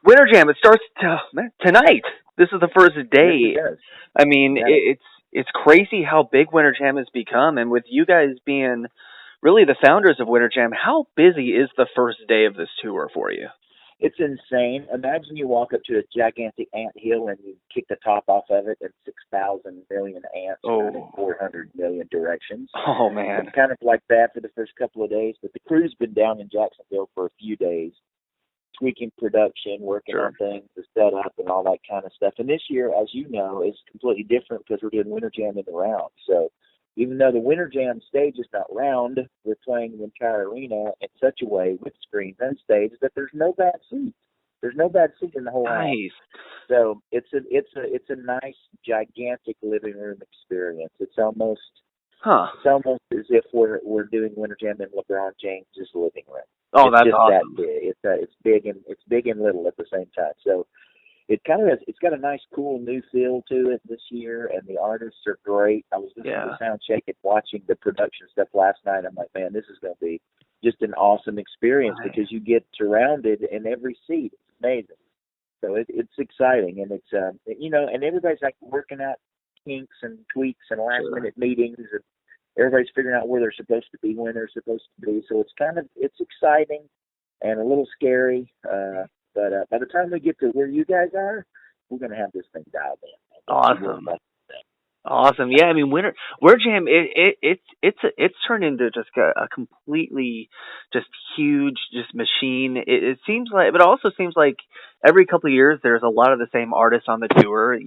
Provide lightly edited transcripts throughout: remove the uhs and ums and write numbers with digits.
Winter Jam, it starts tonight. This is the first Yes, it day. does. I mean, Yeah. it's crazy how big Winter Jam has become, and with you guys being really the founders of Winter Jam, how busy is the first day of this tour for you? It's insane. Imagine you walk up to a gigantic ant hill and you kick the top off of it, and 6,000 million ants run in Oh, 400 million directions. oh It's man, kind of like that for the first couple of days, but the crew's been down in Jacksonville for a few days, tweaking production, working sure, on things, the setup, and all that kind of stuff. And this year, as you know, is completely different because we're doing Winter Jam in the round. So even though the Winter Jam stage is not round, we're playing the entire arena in such a way with screens and stage that there's no bad seats. There's no bad seat in the whole house. nice, So it's a nice gigantic living room experience. huh? It's almost as if we're doing Winter Jam in LeBron James's living room. Oh, It's that's just that awesome. big. It's big and little at the same time. So it's got a nice cool new feel to it this year, and the artists are great. I was listening Yeah, to sound check and watching the production stuff last night. I'm like, man, this is going to be just an awesome experience nice. because you get surrounded in every seat. It's amazing. So it's exciting, and it's and everybody's like working out kinks and tweaks and last Sure. minute meetings, and everybody's figuring out where they're supposed to be when they're supposed to be. So it's exciting and a little scary. But by the time we get to where you guys are, we're gonna have this thing dialed in. Don't you worry Awesome. about Awesome. Yeah, I mean Winter Jam it's turned into just a completely just huge just machine. It seems like, but it also seems like every couple of years there's a lot of the same artists on the tour,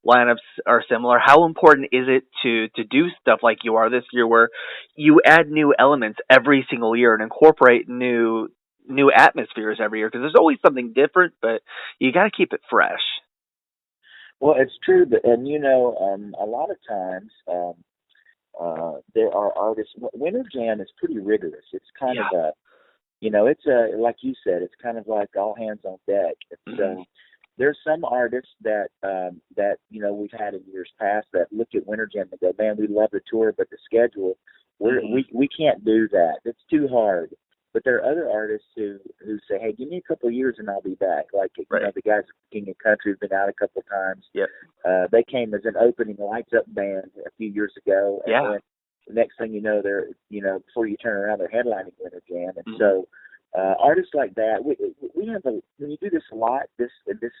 lineups are similar. How important is it to do stuff like you are this year where you add new elements every single year and incorporate new atmospheres every year, because there's always something different, but you got to keep it fresh. Well, it's true, but and a lot of times there are artists. Winter Jam is pretty rigorous. It's kind of Yeah. it's like you said, it's kind of like all hands on deck. It's Mhm. there's some artists that we've had in years past that look at Winter Jam and go, man, we love the tour, but the schedule, Mhm. we can't do that. It's too hard. But there are other artists who say, hey, give me a couple of years and I'll be back. Like Right. the guys at King of Country have been out a couple of times. Yep. They came as an opening lights up band a few years ago, and Yeah. then the next thing you know, they're before you turn around, they're headlining Winter Jam, and Mhm. so artists like that, we have when you do this a lot, this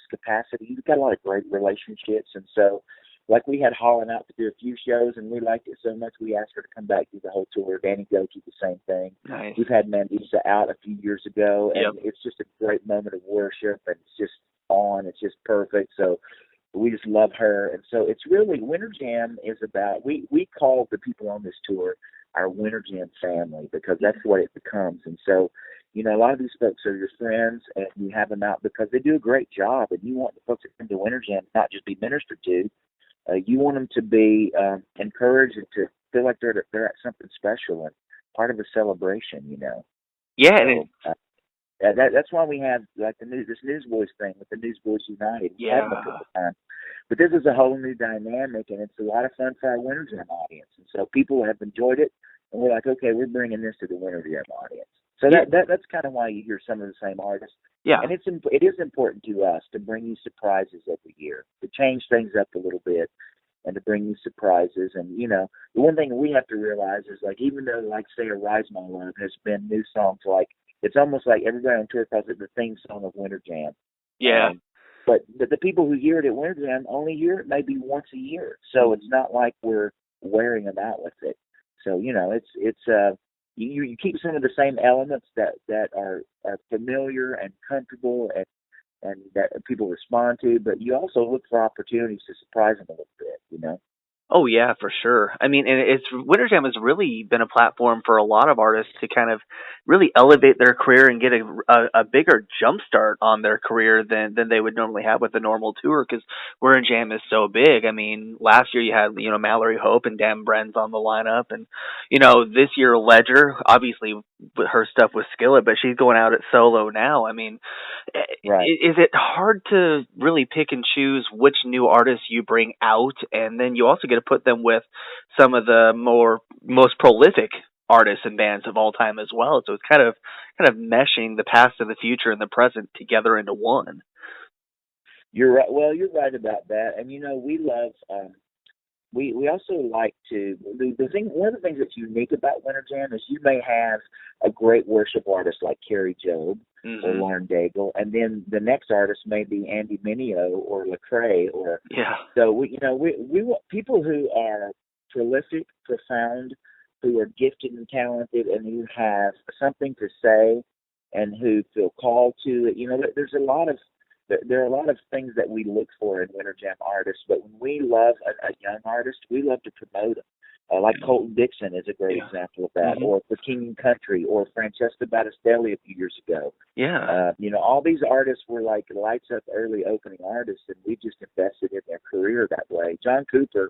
capacity, you've got a lot of great relationships, and so like we had Holland out to do a few shows, and we liked it so much we asked her to come back do the whole tour. Danny Goki, the same thing. Nice. We've had Mandisa out a few years ago, Yep. and it's just a great moment of worship, and it's just on, it's just perfect. So we just love her, and so it's really Winter Jam is about. We call the people on this tour our Winter Jam family because that's what it becomes. And so, a lot of these folks are your friends, and you have them out because they do a great job, and you want the folks that come to Winter Jam not just be ministered to. You want them to be encouraged and to feel like they're at something special and part of a celebration. Yeah, and So that's why we have like this Newsboys thing with the Newsboys United. We've had them a yeah. couple times, but this is a whole new dynamic, and it's a lot of fun for our Winter Jam audience. And so people have enjoyed it, and we're like, okay, we're bringing this to the Winter Jam audience. So Yeah. that's kind of why you hear some of the same artists, Yeah. and it is important to us to bring you surprises every year, to change things up a little bit, and to bring you surprises. And the one thing we have to realize is like even though like say a Rise My Love has been new songs like it's almost like everybody on tour calls it the theme song of Winter Jam. Yeah. Um, but the people who hear it at Winter Jam only hear it maybe once a year, so it's not like we're wearing them out with it. So you keep some of the same elements that are familiar and comfortable and that people respond to, but you also look for opportunities to surprise them a little bit. Oh yeah, for sure. I mean, and it's Winter Jam has really been a platform for a lot of artists to kind of really elevate their career and get a bigger jump start on their career than they would normally have with a normal tour, because Winter Jam is so big. I mean, last year you had Mallory Hope and Dan Bren's on the lineup, and this year Ledger, obviously with her stuff with Skillet, but she's going out at solo now. I mean, Right. is it hard to really pick and choose which new artists you bring out, and then you also get to put them with some of the most prolific artists and bands of all time as well. So it's kind of meshing the past and the future and the present together into one. You're right. Well, you're right about that. And we love. We also like to the thing. One of the things that's unique about Winter Jam is you may have a great worship artist like Carrie Job or Mm-hmm. Lauren Daigle, and then the next artist may be Andy Mineo or Lecrae or Yeah. so. We want people who are prolific, profound, who are gifted and talented, and who have something to say, and who feel called to it. There's a lot of there are a lot of things that we look for in Winter Jam artists, but when we love a young artist, we love to promote them. Like Yeah. Colton Dixon is a great Yeah. example of that, Mm-hmm. or for King and Country, or Francesca Battistelli a few years ago. Yeah. All these artists were like lights up early opening artists, and we just invested in their career that way. John Cooper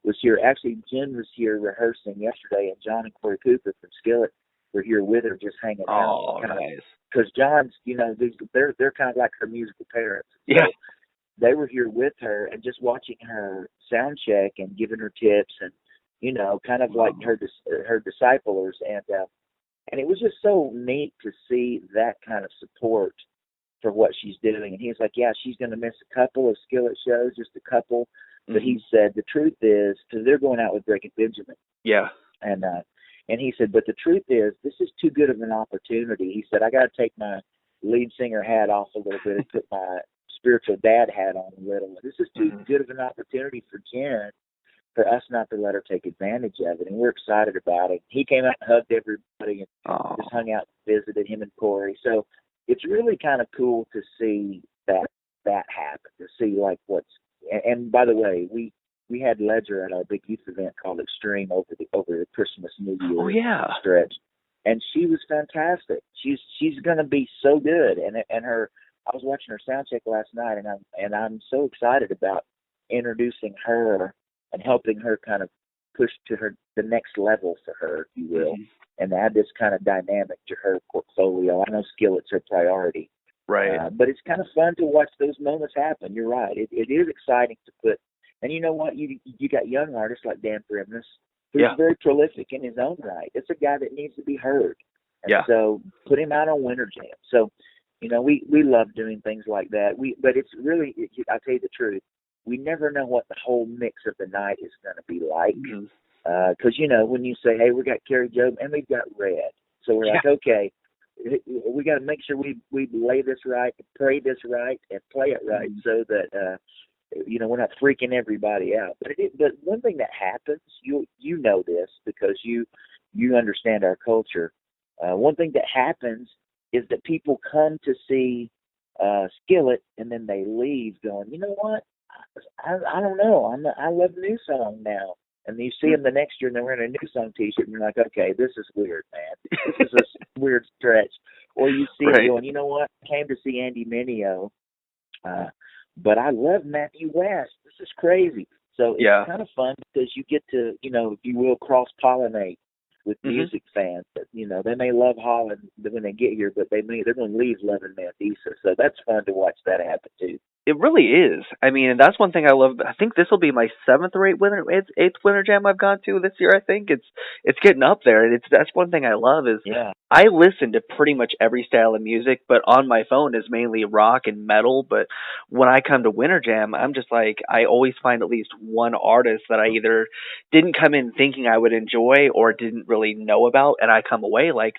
was here. Actually, Jen was here rehearsing yesterday, and John and Corey Cooper from Skillet were here with her, just hanging out, Oh, kind of nice. because John's, they're kind of like her musical parents. Yeah. So they were here with her and just watching her sound check and giving her tips and kind of like Wow. her disciplers and it was just so neat to see that kind of support for what she's doing. And he's like, yeah, she's going to miss a couple of Skillet shows, just a couple. But Mm-hmm. he said the truth is, because they're going out with Breaking Benjamin, Yeah. and he said, but the truth is, this is too good of an opportunity. He said, I got to take my lead singer hat off a little bit and put my spiritual dad hat on a little. This is too Mm-hmm. good of an opportunity for Jen for us not to let her take advantage of it. And we're excited about it. He came out and hugged everybody and Oh. just hung out and visited him and Corey. So it's really kind of cool to see that happen, to see like and by the way, we had Ledger at our big youth event called Extreme over the Christmas New Oh Year yeah. stretch, and she was fantastic. She's going to be so good, and her. I was watching her sound check last night, and I'm so excited about introducing her and helping her kind of push to the next level for her, if you will, Mm-hmm. and add this kind of dynamic to her portfolio. I know Skillet's her priority, Right. but it's kind of fun to watch those moments happen. You're right. It is exciting to put. And you know what? You got young artists like Dan Primness, who's Yeah. very prolific in his own right. It's a guy that needs to be heard. And Yeah. so put him out on Winter Jam. So, we love doing things like that. But it's really, I'll tell you the truth, we never know what the whole mix of the night is going to be like. Mm-hmm. Because, when you say, hey, we got Carrie Job and we've got Red. So we're Yeah. like, okay, we got to make sure we lay this right, pray this right, and play it right, Mm-hmm. so that we're not freaking everybody out. But one thing that happens, you know this because you understand our culture. One thing that happens is that people come to see Skillet and then they leave going, you know what? I don't know. I love NewSong now. And you see them the next year and they're wearing a NewSong T-shirt and you're like, okay, this is weird, man. This is a weird stretch. Or you see them Right. going, you know what? I came to see Andy Mineo, but I love Matthew West. This is crazy. So it's Yeah. kind of fun because you get to, if you will, cross-pollinate with Mm-hmm. music fans. That, they may love Holland when they get here, but they're going to leave loving Mandisa. So that's fun to watch that happen too. It really is. I mean, and that's one thing I love. I think this will be my seventh or eighth winter jam I've gone to this year. I think it's getting up there, and that's one thing I love is Yeah. I listen to pretty much every style of music, but on my phone is mainly rock and metal. But when I come to winter jam, I'm just like I always find at least one artist that I either didn't come in thinking I would enjoy or didn't really know about, and I come away like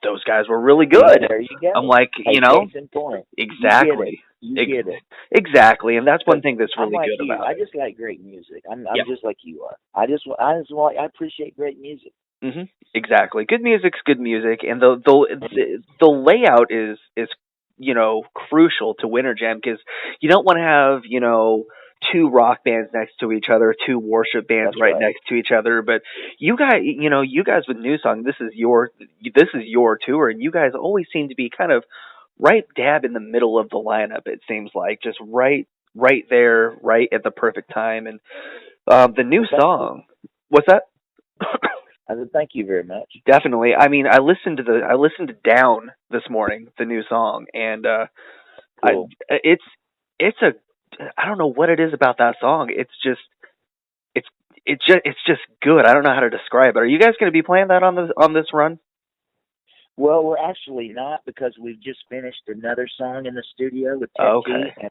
those guys were really good. There you go. I'm like, Hey, case in point. exactly. You get it. Exactly, and that's one thing that's I'm really like good you. about I it. just like great music. I'm Yeah. just like you are. I appreciate great music. Mhm. Exactly. Good music's good music, and the layout is crucial to Winter Jam because you don't want to have two rock bands next to each other, two worship bands That's right right. next to each other. But you guys with NewSong, this is your tour, and you guys always seem to be kind of right dab in the middle of the lineup. It seems like just right there, right at the perfect time, and the new Well, thank you. song. What's that? I said thank you very much. Definitely. I mean, I listened to Down this morning, the new song, and Cool. it's a I don't know what it is about that song. It's just it's just good. I don't know how to describe it. Are you guys going to be playing that on this run? Well, we're actually not, because we've just finished another song in the studio with Tech Okay. T,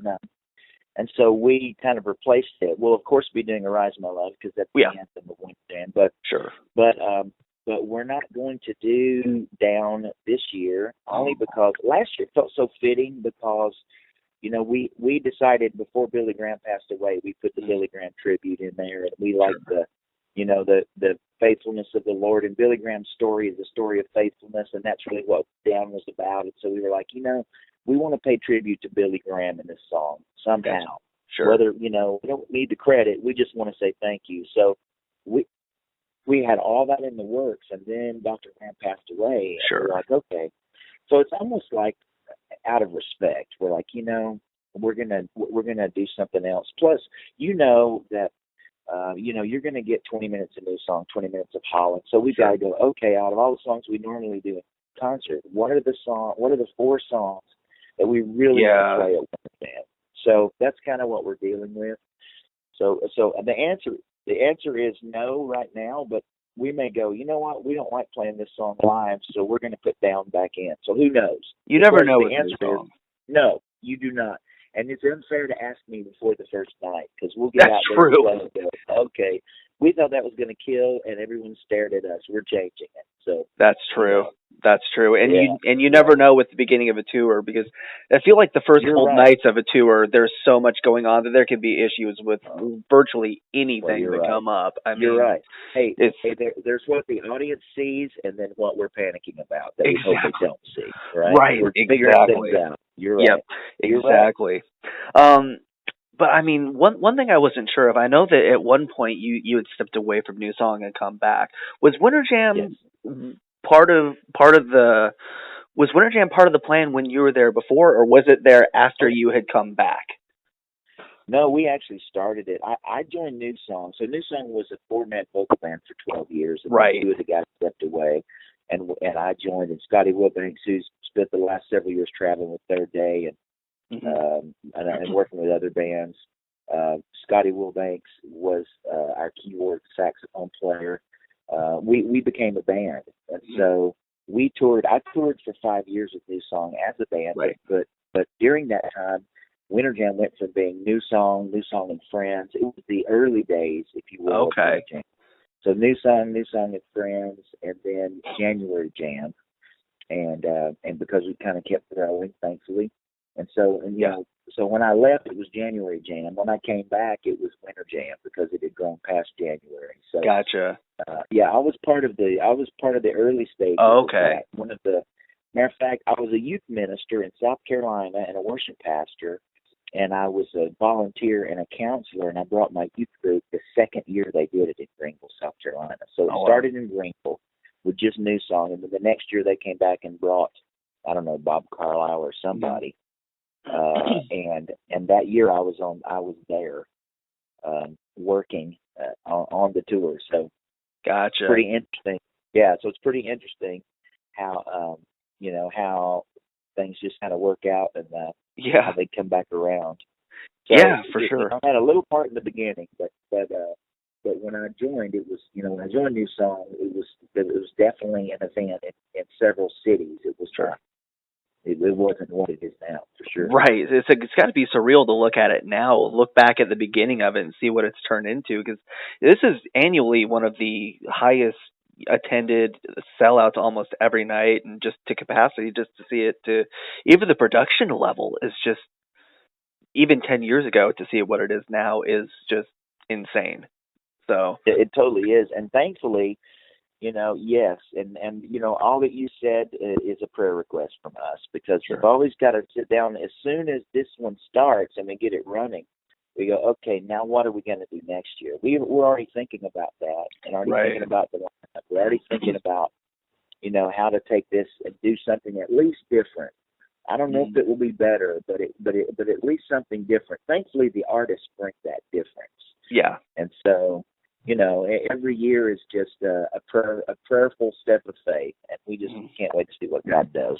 and so we kind of replaced it. We'll of course be doing Arise My Love because that's the Yeah. anthem of Winter Jam, but Sure. but um but we're not going to do Down this year, only because last year felt so fitting, because we decided before Billy Graham passed away, we put the Mm, Billy Graham tribute in there, and we sure. like the faithfulness of the Lord. And Billy Graham's story is a story of faithfulness, and that's really what Down was about. And so we were like, we want to pay tribute to Billy Graham in this song Gotcha. somehow. Sure. Whether we don't need the credit, we just want to say thank you. So we we had all that in the works, and then Dr. Graham passed away, and we're Sure. like, okay. So it's almost like out of respect, we're like, we're gonna do something else. Plus, that you're gonna get 20 minutes of NewSong, 20 minutes of Holland. So we've got Sure. to go, okay, out of all the songs we normally do in concert, what are the 4 songs that we really want to Yeah. play at one band? So that's kind of what we're dealing with. So the answer is no right now, but we may go, you know what, we don't like playing this song live, so we're going to put Down back in. So who knows? You Of never course, know the with new answer is songs. no, you do not. And it's unfair to ask me before the first night, because we'll get That's out there and true. play and go, okay, we thought that was going to kill, and everyone stared at us. We're changing it. So, That's true. That's true. And yeah, you yeah. never know with the beginning of a tour, because I feel like the first You're couple right. nights of a tour, there's so much going on that there can be issues with virtually Well, anything you're that right. come up. I You're mean, right. Hey, it's there's what the audience sees, and then what we're panicking about that we hope they exactly don't see. Right? right. We're figuring things Exactly. out. You're Yep. right. You're right. Exactly. Um, but I mean, one thing I wasn't sure of. I know that at one point you had stepped away from New Song and come back. Was Winter Yes. Jam part of the was Winter Jam part of the plan when you were there before, or was it there after Oh, you had come back? no, we actually started it. I joined New Song. So New Song was a 4-man vocal band for 12 years, and then Right. 2 of the guys stepped away, and I joined. And Scotty Wilbanks, who's spent the last several years traveling with Third Day Hmm. and working with other bands. Scotty Wilbanks was our keyboard saxophone player. We became a band, and so we toured. I toured for 5 years with New Song as a band, Right. but during that time, Winter Jam went from being New Song and Friends. It was the early days, if you will, of Okay. Winter Jam. So New Song and Friends, and then January Jam, and because we kind of kept growing, thankfully, Yeah. so when I left, it was January Jam. When I came back, it was Winter Jam because it had grown past January. So Gotcha. yeah, I was part of the early stages of Okay. that. Matter of fact, I was a youth minister in South Carolina and a worship pastor, and I was a volunteer and a counselor, and I brought my youth group the second year they did it in Greenville, South Carolina. So it Oh wow. started in Greenville with just New Song, and then the next year they came back and brought, I don't know, Bob Carlisle or somebody, and that year I was there working on the tour. So Gotcha. pretty interesting. Yeah, so it's pretty interesting how how things just kind of work out, and how Yeah. they come back around. So Yeah, for sure. I had a little part in the beginning, but when I joined, it was when I joined New Song, it was definitely an event in several cities. It was Sure. it wasn't what it is now, for sure. Right. It's got to be surreal to look at it now, look back at the beginning of it, and see what it's turned into. Because this is annually one of the highest attended sellouts almost every night, and just to capacity, just to see it, to even the production level is just, even 10 years ago to see it what it is now is just insane. So It totally is, and thankfully, yes, and all that you said is a prayer request from us, because we've sure. always got to sit down as soon as this one starts and we get it running. We go, okay, now what are we going to do next year? We're already thinking about that, and already Right. thinking about the lineup. We're already thinking about how to take this and do something at least different. I don't know if it will be better, but at least something different. Thankfully, the artists bring that difference, Yeah. and so every year is just a prayerful step of faith, and we just Mhm. can't wait to see what God does.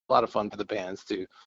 a lot of fun for the bands to